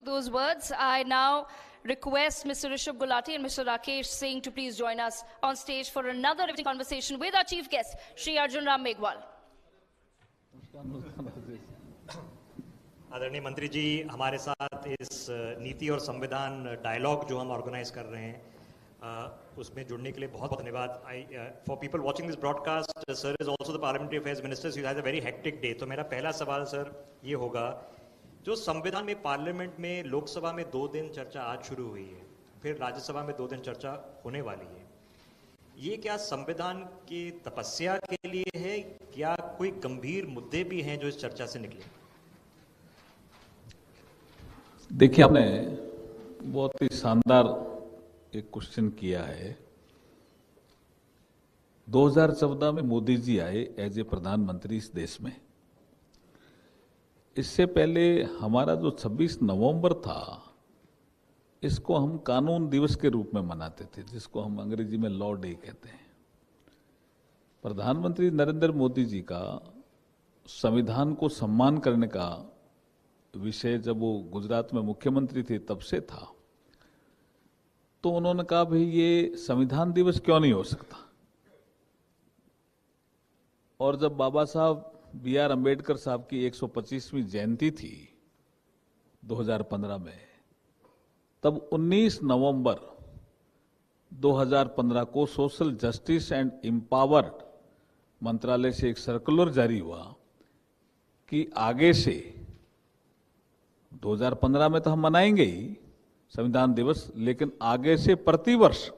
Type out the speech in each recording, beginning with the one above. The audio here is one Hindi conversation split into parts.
those words. I now request Mr. Rishabh Gulati and Mr. Rakesh Singh to please join us on stage for another conversation with our chief guest, Shri Arjun Ram Meghwal. आदरणीय मंत्री जी, हमारे साथ इस नीति और संविधान डायलॉग जो हम ऑर्गेनाइज कर रहे हैं उसमें जुड़ने के लिए बहुत बहुत धन्यवाद. For people watching this broadcast, sir is also the parliamentary affairs minister, so he has a very hectic day. तो मेरा पहला सवाल सर ये होगा, जो संविधान में पार्लियामेंट में लोकसभा में 2 दिन चर्चा आज शुरू हुई है, फिर राज्यसभा में 2 दिन चर्चा होने वाली है, ये क्या संविधान की तपस्या के लिए है, क्या कोई गंभीर मुद्दे भी हैं जो इस चर्चा से निकले? देखिए, आपने बहुत ही शानदार एक क्वेश्चन किया है. 2014 में मोदी जी आए एज ए प्रधानमंत्री इस देश में. इससे पहले हमारा जो 26 नवंबर था, इसको हम कानून दिवस के रूप में मनाते थे, जिसको हम अंग्रेजी में लॉ डे कहते हैं. प्रधानमंत्री नरेंद्र मोदी जी का संविधान को सम्मान करने का विषय जब वो गुजरात में मुख्यमंत्री थे तब से था. तो उन्होंने कहा, भाई ये संविधान दिवस क्यों नहीं हो सकता. और जब बाबा साहब B.R. अम्बेडकर साहब की 125वीं जयंती थी 2015 में, तब 19 नवंबर 2015 को सोशल जस्टिस एंड एम्पावर्ड मंत्रालय से एक सर्कुलर जारी हुआ कि आगे से 2015 में तो हम मनाएंगे ही संविधान दिवस, लेकिन आगे से प्रतिवर्ष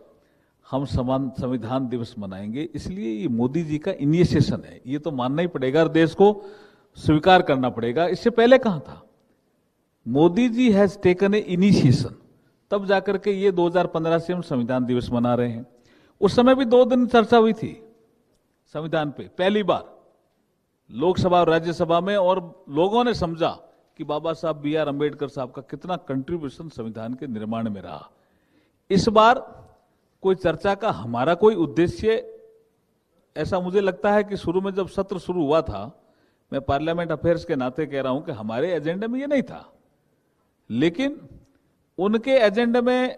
हम संविधान दिवस मनाएंगे. इसलिए ये मोदी जी का इनिशिएशन है, ये तो मानना ही पड़ेगा और देश को स्वीकार करना पड़ेगा. इससे पहले कहां था? Modi ji has taken a initiation, तब जाकर के ये 2015 से हम संविधान दिवस मना रहे हैं. उस समय भी 2 दिन चर्चा हुई थी संविधान पे, पहली बार लोकसभा और राज्यसभा में, और लोगों ने समझा कि बाबा साहब B.R. अम्बेडकर साहब का कितना कंट्रीब्यूशन संविधान के निर्माण में रहा. इस बार कोई चर्चा का हमारा कोई उद्देश्य, ऐसा मुझे लगता है कि शुरू में जब सत्र शुरू हुआ था, मैं पार्लियामेंट अफेयर्स के नाते कह रहा हूं कि हमारे एजेंडे में ये नहीं था, लेकिन उनके एजेंडे में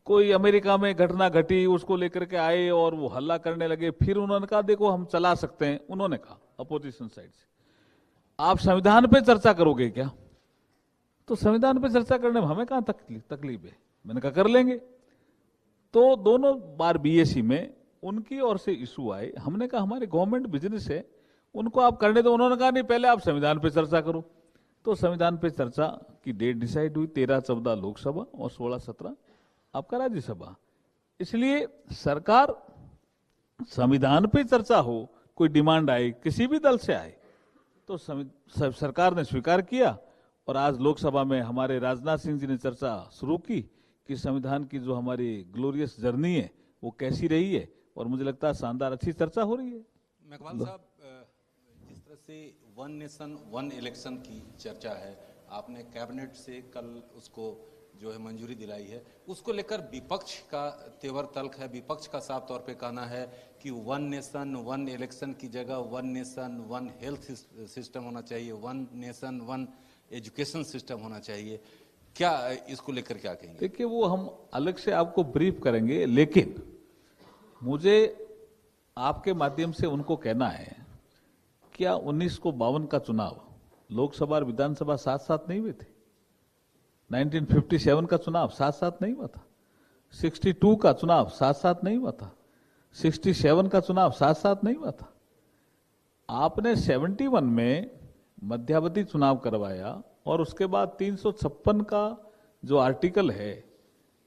कोई अमेरिका में घटना घटी, उसको लेकर के आए और वो हल्ला करने लगे. फिर उन्होंने कहा, देखो हम चला सकते हैं. उन्होंने कहा अपोजिशन साइड से, आप संविधान पे चर्चा करोगे क्या? तो संविधान पे चर्चा करने में हमें कहां तकलीफ है. मैंने कहा कर लेंगे. तो दोनों बार BSc में उनकी ओर से इशू आए. हमने कहा हमारी गवर्नमेंट बिजनेस है, उनको आप करने दो. उन्होंने कहा नहीं, पहले आप संविधान पे चर्चा करो. तो संविधान पे चर्चा की डेट डिसाइड हुई, 13-14 लोकसभा और 16-17 आपका राज्यसभा. इसलिए सरकार संविधान पे चर्चा हो, कोई डिमांड आए, किसी भी दल से आए, तो सरकार ने स्वीकार किया. और आज लोकसभा में हमारे राजनाथ सिंह जी ने चर्चा शुरू की कि संविधान की जो हमारी ग्लोरियस जर्नी है वो कैसी रही है, और मुझे लगता है शानदार अच्छी चर्चा हो रही है. मेघवाल साहब, जिस तरह से 1 नेशन 1 इलेक्शन की चर्चा है, आपने कैबिनेट से कल उसको जो है मंजूरी दिलाई है, उसको लेकर विपक्ष का तेवर तल्ख है. विपक्ष का साफ तौर पे कहना है कि 1 नेशन 1 इलेक्शन की जगह 1 नेशन 1 हेल्थ सिस्टम होना चाहिए, 1 नेशन 1 एजुकेशन सिस्टम होना चाहिए. क्या इसको लेकर क्या कहेंगे? देखिए, वो हम अलग से आपको ब्रीफ करेंगे, लेकिन मुझे आपके माध्यम से उनको कहना है, क्या 1952 का चुनाव लोकसभा और विधानसभा साथ साथ नहीं हुए थे? 1957 का चुनाव साथ साथ नहीं हुआ था? 62 का चुनाव साथ साथ नहीं हुआ था? 67 का चुनाव साथ साथ नहीं हुआ था? आपने 71 में मध्यावधि चुनाव करवाया, और उसके बाद 356 का जो आर्टिकल है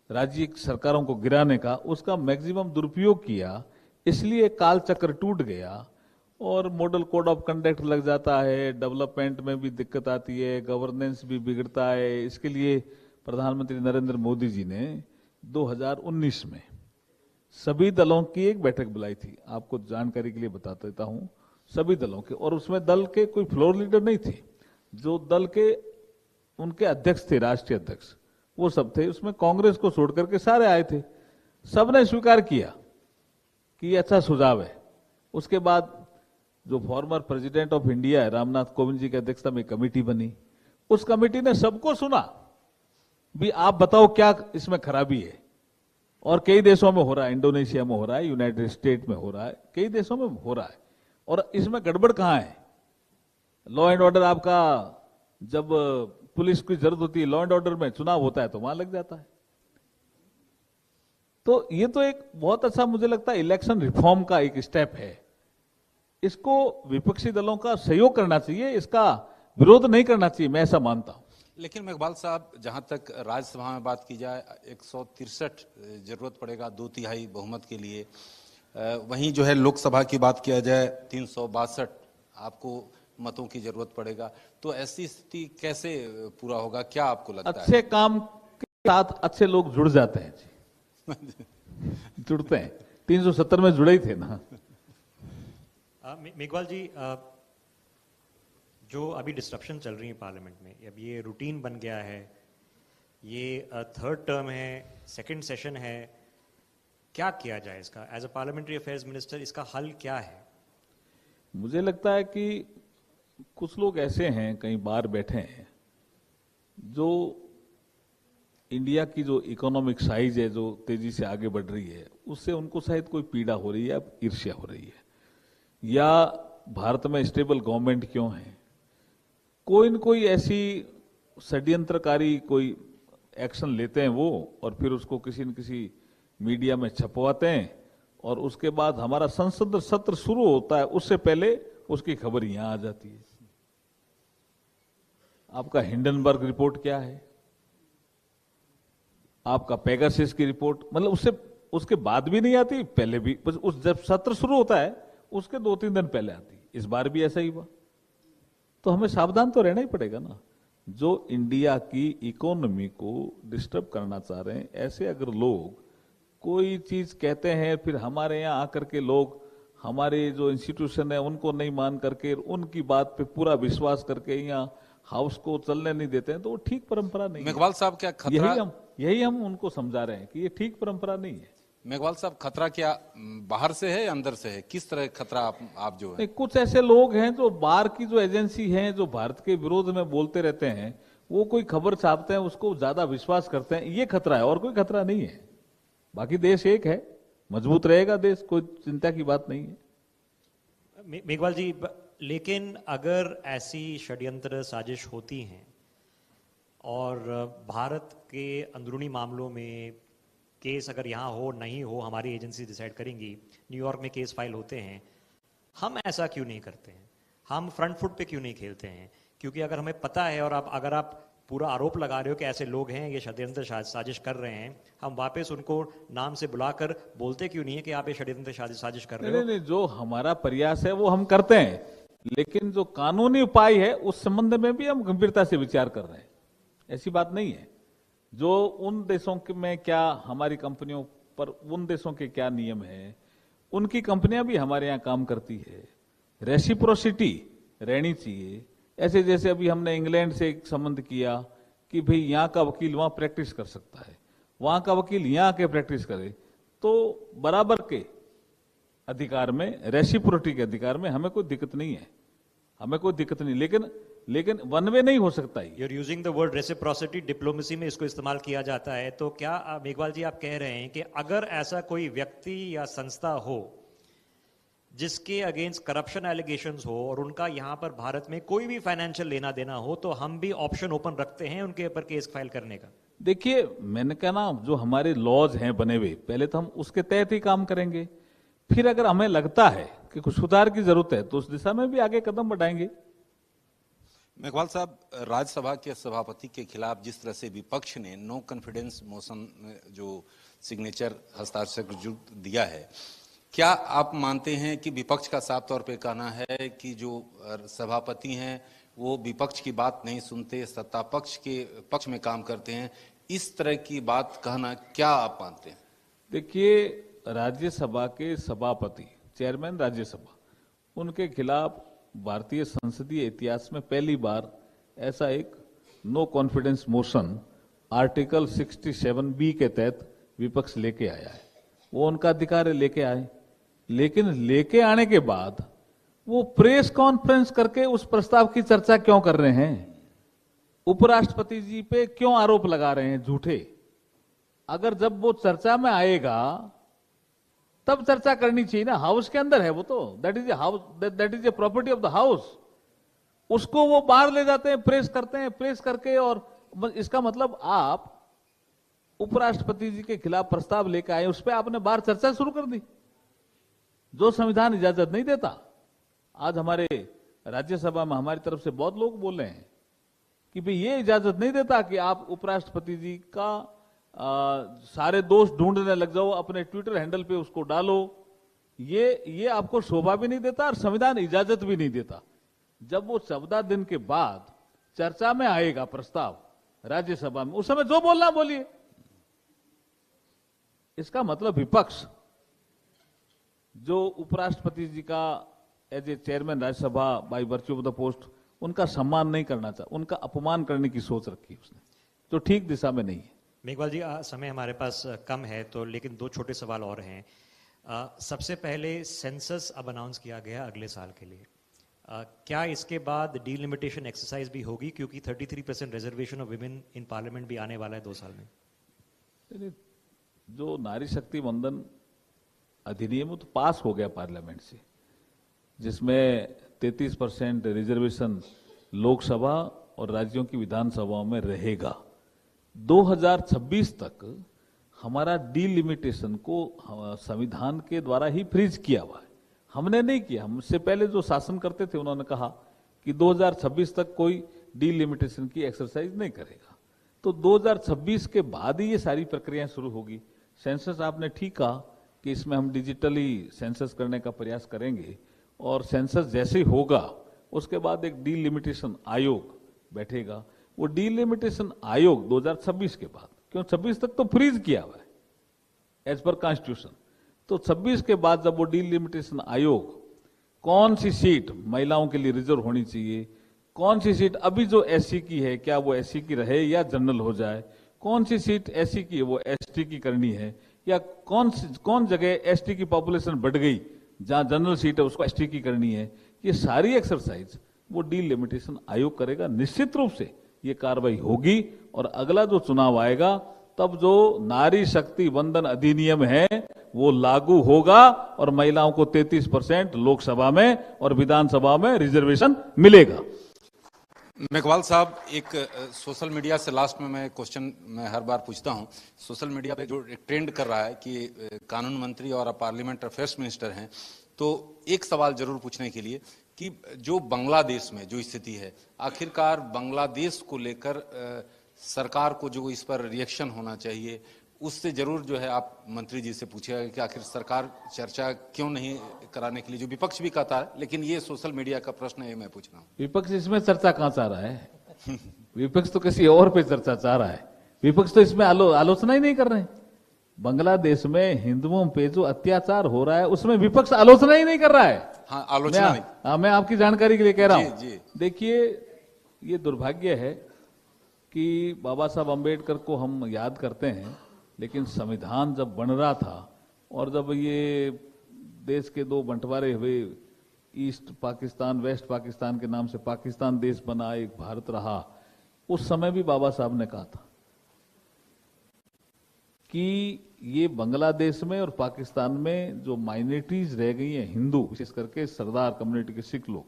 राज्य सरकारों को गिराने का, उसका मैक्सिमम दुरुपयोग किया. इसलिए काल चक्र टूट गया और मॉडल कोड ऑफ कंडक्ट लग जाता है, डेवलपमेंट में भी दिक्कत आती है, गवर्नेंस भी बिगड़ता है. इसके लिए प्रधानमंत्री नरेंद्र मोदी जी ने 2019 में सभी दलों की एक बैठक बुलाई थी. आपको जानकारी के लिए बता देता हूं, सभी दलों के, और उसमें दल के कोई फ्लोर लीडर नहीं थे, जो दल के उनके अध्यक्ष थे, राष्ट्रीय अध्यक्ष, वो सब थे. उसमें कांग्रेस को छोड़ करके सारे आए थे. सबने स्वीकार किया कि ये अच्छा सुझाव है. उसके बाद जो फॉर्मर प्रेसिडेंट ऑफ इंडिया है रामनाथ कोविंद जी की अध्यक्षता में कमेटी बनी, उस कमेटी ने सबको सुना भी आप बताओ क्या इसमें खराबी है। और कई देशों में हो रहा है, इंडोनेशिया में हो रहा है, यूनाइटेड स्टेट में हो रहा है, कई देशों में हो रहा है। और इसमें गड़बड़ कहां है? लॉ एंड ऑर्डर आपका, जब पुलिस की जरूरत होती है लॉ एंड ऑर्डर में, चुनाव होता है तो वहां लग जाता है। तो ये तो एक बहुत अच्छा मुझे लगता है इलेक्शन रिफॉर्म का एक स्टेप है। इसको विपक्षी दलों का सहयोग करना चाहिए, इसका विरोध नहीं करना चाहिए, मैं ऐसा मानता हूं। लेकिन मेघवाल साहब, जहां तक राज्यसभा में बात की जाए 163 जरूरत पड़ेगा 2/3 बहुमत के लिए। वहीं जो है लोकसभा की बात किया जाए 362 आपको मतों की जरूरत पड़ेगा। तो ऐसी स्थिति कैसे पूरा होगा, क्या आपको लगता है? अच्छे काम के साथ अच्छे लोग जुड़ जाते हैं जी। जुड़ते हैं, 370 में जुड़े ही थे ना। मेघवाल जी, जो अभी डिस्ट्रप्शन चल रही है पार्लियामेंट में, अब ये रूटीन बन गया है, ये थर्ड टर्म है, सेकंड सेशन है, क्या किया जाए इसका? As a parliamentary affairs minister इसका हल क्या है? मुझे लगता है कि कुछ लोग ऐसे हैं, कहीं बाहर बैठे हैं, जो इंडिया की जो इकोनॉमिक साइज है जो तेजी से आगे बढ़ रही है, उससे उनको शायद कोई पीड़ा हो रही है, ईर्ष्या हो रही है, या भारत में स्टेबल गवर्नमेंट क्यों है, कोई न कोई ऐसी षड्यंत्रकारी कोई एक्शन लेते हैं वो, और फिर उसको किसी न किसी मीडिया में छपवाते हैं, और उसके बाद हमारा संसद सत्र शुरू होता है उससे पहले उसकी खबर यहां आ जाती है। आपका हिंडनबर्ग रिपोर्ट क्या है, आपका पेगासिस की रिपोर्ट, मतलब उससे उसके बाद भी नहीं आती, पहले भी, बस उस जब सत्र शुरू होता है उसके 2-3 दिन पहले आती। इस बार भी ऐसा ही हुआ। तो हमें सावधान तो रहना ही पड़ेगा ना। जो इंडिया की इकोनॉमी को डिस्टर्ब करना चाह रहे हैं, ऐसे अगर लोग कोई चीज कहते हैं, फिर हमारे यहाँ आकर के लोग हमारे जो इंस्टीट्यूशन है उनको नहीं मान करके उनकी बात पे पूरा विश्वास करके यहाँ हाउस को चलने नहीं देते हैं, तो वो ठीक परंपरा नहीं है। मेघवाल साहब, क्या खतरा, यही हम उनको समझा रहे हैं कि ये ठीक परंपरा नहीं है। मेघवाल साहब, खतरा क्या बाहर से है या अंदर से है? किस तरह खतरा आप जो है? कुछ ऐसे लोग हैं जो बाहर की जो एजेंसी हैं जो भारत के विरोध में बोलते रहते हैं, वो कोई खबर छापते हैं उसको ज्यादा विश्वास करते हैं, ये खतरा है, और कोई खतरा नहीं है। बाकी देश एक है, मजबूत रहेगा देश, कोई चिंता की बात नहीं है। मेघवाल जी, लेकिन अगर ऐसी षड्यंत्र साजिश होती हैं और भारत के अंदरूनी मामलों में केस अगर यहाँ हो नहीं हो हमारी एजेंसी डिसाइड करेंगी, न्यूयॉर्क में केस फाइल होते हैं, हम ऐसा क्यों नहीं करते हैं? हम फ्रंट फुट पे क्यों नहीं खेलते हैं? क्योंकि अगर हमें पता है और अगर आप पूरा आरोप लगा रहे हो कि ऐसे लोग हैं, ये षड्यंत्र साजिश कर रहे हैं, हम वापस उनको नाम से बुलाकर बोलते क्यों नहीं है कि आप ये षड्यंत्र साजिश कर रहे हो? नहीं, जो हमारा प्रयास है वो हम करते हैं, लेकिन जो कानूनी उपाय है उस संबंध में भी हम गंभीरता से विचार कर रहे हैं। ऐसी बात नहीं है। जो उन देशों में क्या हमारी कंपनियों पर उन देशों के क्या नियम है, उनकी कंपनियां भी हमारे यहाँ काम करती है, रेसिप्रोसिटी रहनी चाहिए। ऐसे जैसे अभी हमने इंग्लैंड से एक संबंध किया कि भाई यहाँ का वकील वहां प्रैक्टिस कर सकता है, वहां का वकील यहाँ आके प्रैक्टिस करे, तो बराबर के अधिकार में, रेसिप्रोसिटी के अधिकार में हमें कोई दिक्कत नहीं है, हमें कोई दिक्कत नहीं। लेकिन वन वे नहीं हो सकता। You are using the word reciprocity, diplomacy में इसको इस्तेमाल किया जाता है। तो क्या मेघवाल जी आप कह रहे हैं कि अगर ऐसा कोई व्यक्ति या संस्था हो जिसके अगेंस्ट करप्शन एलिगेशंस हो और उनका यहां पर भारत में कोई भी फाइनेंशियल लेना देना हो, तो हम भी ऑप्शन ओपन रखते हैं उनके ऊपर केस फाइल करने का? देखिए, मैंने कहा ना, जो हमारे लॉज हैं बने हुए, पहले तो हम उसके तहत ही काम करेंगे, फिर अगर हमें लगता है कि कुछ सुधार की जरूरत है तो उस दिशा में भी आगे कदम बढ़ाएंगे। मेघवाल साहब, राज्यसभा के सभापति के खिलाफ जिस तरह से विपक्ष ने नो कॉन्फिडेंस मोशन जो सिग्नेचर हस्ताक्षर दिया है, क्या आप मानते हैं कि विपक्ष का साफ तौर पे कहना है कि जो सभापति हैं वो विपक्ष की बात नहीं सुनते, सत्ता पक्ष के पक्ष में काम करते हैं? इस तरह की बात कहना क्या आप मानते हैं? देखिए, राज्यसभा के सभापति, चेयरमैन राज्यसभा, उनके खिलाफ भारतीय संसदीय इतिहास में पहली बार ऐसा एक no confidence motion article 67B के तहत विपक्ष लेके आया है। वो उनका अधिकार है, लेके आए, लेकिन लेके आने के बाद वो प्रेस कॉन्फ्रेंस करके उस प्रस्ताव की चर्चा क्यों कर रहे हैं? उपराष्ट्रपति जी पे क्यों आरोप लगा रहे हैं झूठे? अगर जब वो चर्चा में आएगा तब चर्चा करनी चाहिए ना, हाउस के अंदर है वो तो, that is house, that is a property of the house. उसको वो बाहर ले जाते हैं, प्रेस करते हैं, प्रेस करके, और इसका मतलब आप उपराष्ट्रपति जी के खिलाफ प्रस्ताव लेकर आए, उस पर आपने बाहर चर्चा शुरू कर दी, जो संविधान इजाजत नहीं देता। आज हमारे राज्यसभा में हमारी तरफ से बहुत लोग बोल रहे हैं कि भाई ये इजाजत नहीं देता कि आप उपराष्ट्रपति जी का सारे दोष ढूंढने लग जाओ, अपने ट्विटर हैंडल पे उसको डालो, ये आपको शोभा भी नहीं देता और संविधान इजाजत भी नहीं देता। जब वो 14 दिन के बाद चर्चा में आएगा प्रस्ताव राज्यसभा में, उस समय जो बोलना बोलिए। इसका मतलब विपक्ष जो उपराष्ट्रपति जी का as a chairman Rajya Sabha by virtue of the post उनका सम्मान नहीं करना चाहता, उनका अपमान करने की सोच रखी उसने, जो ठीक दिशा में नहीं है। मेघवाल जी, समय हमारे पास कम है तो, लेकिन दो छोटे सवाल और हैं। सबसे पहले सेंसस अब अनाउंस किया गया अगले साल के लिए, क्या इसके बाद डीलिमिटेशन एक्सरसाइज भी होगी, क्योंकि 33% reservation of women in parliament भी आने वाला है 2 साल में? जो नारी शक्ति वंदन अधिनियम तो पास हो गया पार्लियामेंट से, जिसमें 33% रिजर्वेशन लोकसभा और राज्यों की विधानसभाओं में रहेगा। 2026 तक हमारा डीलिमिटेशन को संविधान के द्वारा ही फ्रीज किया हुआ है, हमने नहीं किया। हमसे पहले जो शासन करते थे उन्होंने कहा कि 2026 तक कोई डीलिमिटेशन की एक्सरसाइज नहीं करेगा, तो 2026 के बाद ही ये सारी प्रक्रियाएं शुरू होगी। सेंसस आपने ठीक कहा कि इसमें हम डिजिटली सेंसस करने का प्रयास करेंगे, और सेंसस जैसे ही होगा उसके बाद एक डीलिमिटेशन आयोग बैठेगा। वो डीलिमिटेशन आयोग 2026 के बाद, क्यों 26 तक तो फ्रीज किया हुआ है एज पर कॉन्स्टिट्यूशन, तो 26 के बाद जब वो डीलिमिटेशन आयोग कौन सी सीट महिलाओं के लिए रिजर्व होनी चाहिए, कौन सी सीट अभी जो एससी की है क्या वो एससी की रहे या जनरल हो जाए, कौन सी सीट एससी की है वो एसटी की करनी है, या कौन जगह एसटी की पॉपुलेशन बढ़ गई जहां जनरल सीट है उसको एसटी की करनी है, ये सारी एक्सरसाइज वो डीलिमिटेशन आयोग करेगा। निश्चित रूप से ये कार्रवाई होगी, और अगला जो चुनाव आएगा तब जो नारी शक्ति वंदन अधिनियम है वो लागू होगा, और महिलाओं को 33% लोकसभा में और विधानसभा में रिजर्वेशन मिलेगा। मेघवाल साहब, एक सोशल मीडिया से लास्ट में मैं क्वेश्चन मैं हर बार पूछता हूं, सोशल मीडिया पे जो एक ट्रेंड कर रहा है कि कानून मंत्री और पार्लियामेंट अफेयर्स मिनिस्टर हैं, तो एक सवाल जरूर पूछने के लिए कि जो बांग्लादेश में जो स्थिति है, आखिरकार बांग्लादेश को लेकर सरकार को जो इस पर रिएक्शन होना चाहिए, उससे जरूर जो है आप मंत्री जी से पूछिएगा कि आखिर सरकार चर्चा क्यों नहीं कराने के लिए, जो विपक्ष भी कहता है, लेकिन ये सोशल मीडिया का प्रश्न है, मैं पूछ रहा हूँ। विपक्ष इसमें चर्चा कहां चाह रहा है? विपक्ष तो किसी और पे चर्चा चाह रहा है, विपक्ष तो इसमें आलोचना ही नहीं कर रहे हैं। बांग्लादेश में हिंदुओं पे जो अत्याचार हो रहा है उसमें विपक्ष आलोचना ही नहीं कर रहा है। हाँ, आलोचना नहीं। मैं आपकी जानकारी के लिए कह रहा हूं। देखिए, ये दुर्भाग्य है कि बाबा साहब अम्बेडकर को हम याद करते हैं, लेकिन संविधान जब बन रहा था और जब ये देश के 2 बंटवारे हुए, ईस्ट पाकिस्तान वेस्ट पाकिस्तान के नाम से पाकिस्तान देश बना, एक भारत रहा, उस समय भी बाबा साहब ने कहा था कि ये बांग्लादेश में और पाकिस्तान में जो माइनॉरिटीज रह गई हैं, हिंदू विशेष करके सरदार कम्युनिटी के सिख लोग,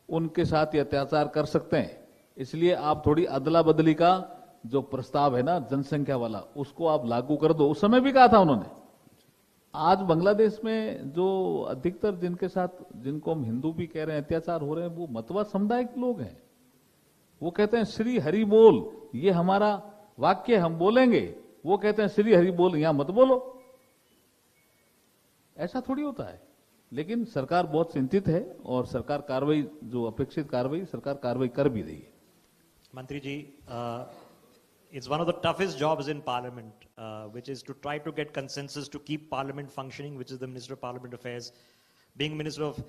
उनके साथ ये अत्याचार कर सकते हैं, इसलिए आप थोड़ी अदला बदली का जो प्रस्ताव है ना जनसंख्या वाला, उसको आप लागू कर दो। उस समय भी कहा था उन्होंने। आज बांग्लादेश में जो अधिकतर जिनके साथ, जिनको हम हिंदू भी कह रहे हैं, अत्याचार हो रहे हैं, वो मतवा समुदाय के लोग हैं। वो कहते हैं श्री हरि बोल, ये हमारा वाक्य हम बोलेंगे, वो कहते हैं श्री हरि बोल यहां मत बोलो। ऐसा थोड़ी होता है। लेकिन सरकार बहुत चिंतित है, और सरकार कार्रवाई, जो अपेक्षित कार्रवाई, सरकार कार्रवाई कर भी रही है। मंत्री जी, it's one of the toughest jobs in Parliament, which is to try to get consensus to keep Parliament functioning, which is the Minister of Parliament Affairs. Being Minister of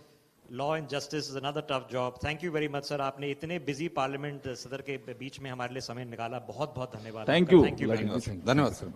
Law and Justice is another tough job. Thank you very much, sir. आपने इतने busy Parliament सदर के बीच में हमारे लिए समय निकाला, बहुत बहुत धन्यवाद। थैंक यू, धन्यवाद सर।